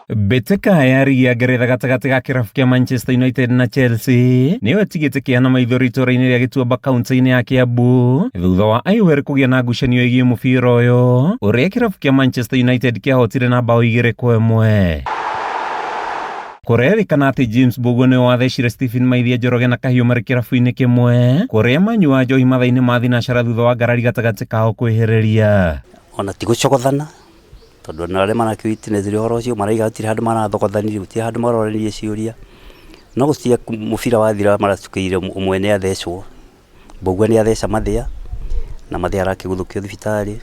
Beteka yari ya Ngeretha gatagatĩ ga kĩrabu kĩa Manchester United na Chelsea nĩyo ĩtigĩte kĩana maithori itũũra-inĩ rĩa Gĩtuamba kaunti-inĩ ya Kiambu thutha wa Ayew kũgĩa na ngucanio ĩgiĩ mũbira ũyũ ũrĩa kĩrabu kĩa Manchester United kĩahotire na bao 2-1. Kũrerĩkana atĩ James Mbugua nĩwe wathecire Stephen Maithia Njoroge na kahiũ marĩ kĩrabu-inĩ kĩmwe kũrĩa manyua njohi matha-inĩ ma thinacara thutha wa ngarari gatagatĩ kao kwĩhĩrĩria. Ona ti gũcogothana tondũ na arĩa manakiwitness ũhoro ũcio maraiga gũtirĩ handũ marathogothanirie, gũtirĩ handũ maroranirie ciũria, no gũtirĩ mũbira wathira maracukĩire ũmwe nĩ athecwo. Mbugua nĩ atheca Mathia na Mathia arakĩguthũkio thibitarĩ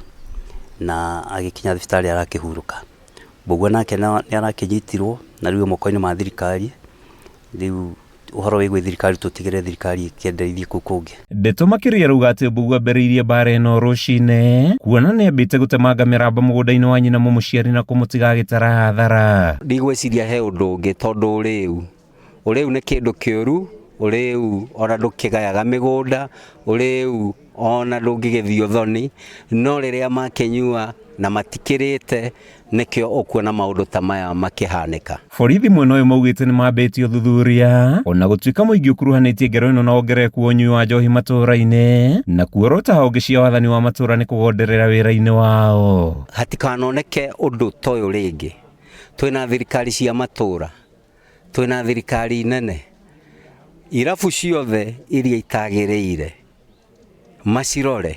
na agĩkinya thibitarĩ arakĩhurũka. Mbugua nake nĩ arakĩnyitirwo na rĩu moko-inĩ ma thirikari. Rĩu ũhoro wĩgiĩ thirikari tũtigĩre thirikari ĩkĩendereithie kũu kũngĩ. Ndeto makĩria rauga atĩ Mbugua ambĩrĩirie mbara ĩno rũcinĩ kuona nĩ ambĩte gũtemanga mĩramba mũgũnda-inĩ wa nyina mũmũciari na kũmũtiga agĩtara hathara. Ndigwĩciria he ũndũ ũngĩ tondũ ũrĩu nĩ kĩndũ kĩũru, ũrĩu ona ndũkĩgayaga mĩgũnda, ũrĩu ona ndũngĩgĩthio thoni, no rĩrĩa makĩnyua na matikĩrĩte nĩkĩo ũkuona maũndũ ta maya makĩhanĩka. Borithi mwena ũyũ maugĩte nĩ mambĩtie ũthuthuria ona gũtuĩka mũingĩ ũkuruhanĩtie ngero ĩno na wongerereku wa ũnyui wa njohi matũũra-inĩ na kuorota honge cia wathani wa matũũra nĩ kũgonderera wĩra-inĩ wao. Hatikanoneke ũndũ ta ũyũ rĩngĩ. Twĩna thirikari cia matũũra, twĩna thirikari nene, irabu ciothe iria itagĩrĩire macirore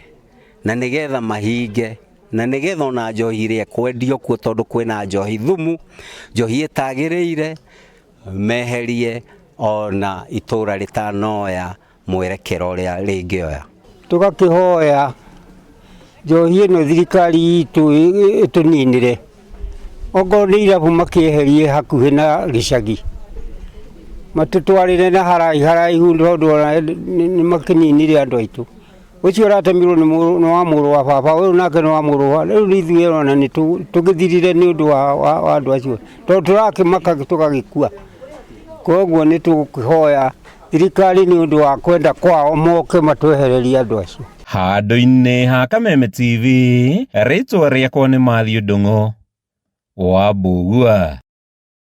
na nĩgetha mahinge na nĩgetha ona njohi ĩrĩa kwendio kuo tondũ kwĩna njohi thumu, njohi ĩtagĩrĩire, meherie ona itũũra rĩtanoya mwerekero ũrĩa rĩngĩoya. Tũgakĩhoya njohi ĩno thirikari itũ ĩtũninire, okorwo nĩ irabu makĩeherie hakuhĩ na gĩcagi, matũtwarĩre na haraihu tondũ nĩ makĩninire andũ aitũ. Ũcio ũratemirwo nĩ wa mũrũ wa baba, ũyũ nake nĩ wa mũrũ wa, rĩu ithuĩ ona nĩ tũgĩthirire nĩ ũndũ wa andũ acio tondũ tũrakĩmaka tũgagĩkua. Koguo nĩ tũkĩhoya thirikari nĩ ũndũ wa kwenda kwao moke matwehererie andũ acio. Handũ-inĩ ha Kameme TV, rĩtwa rĩakwa nĩ Mathew Ndung'u wa Mbugua.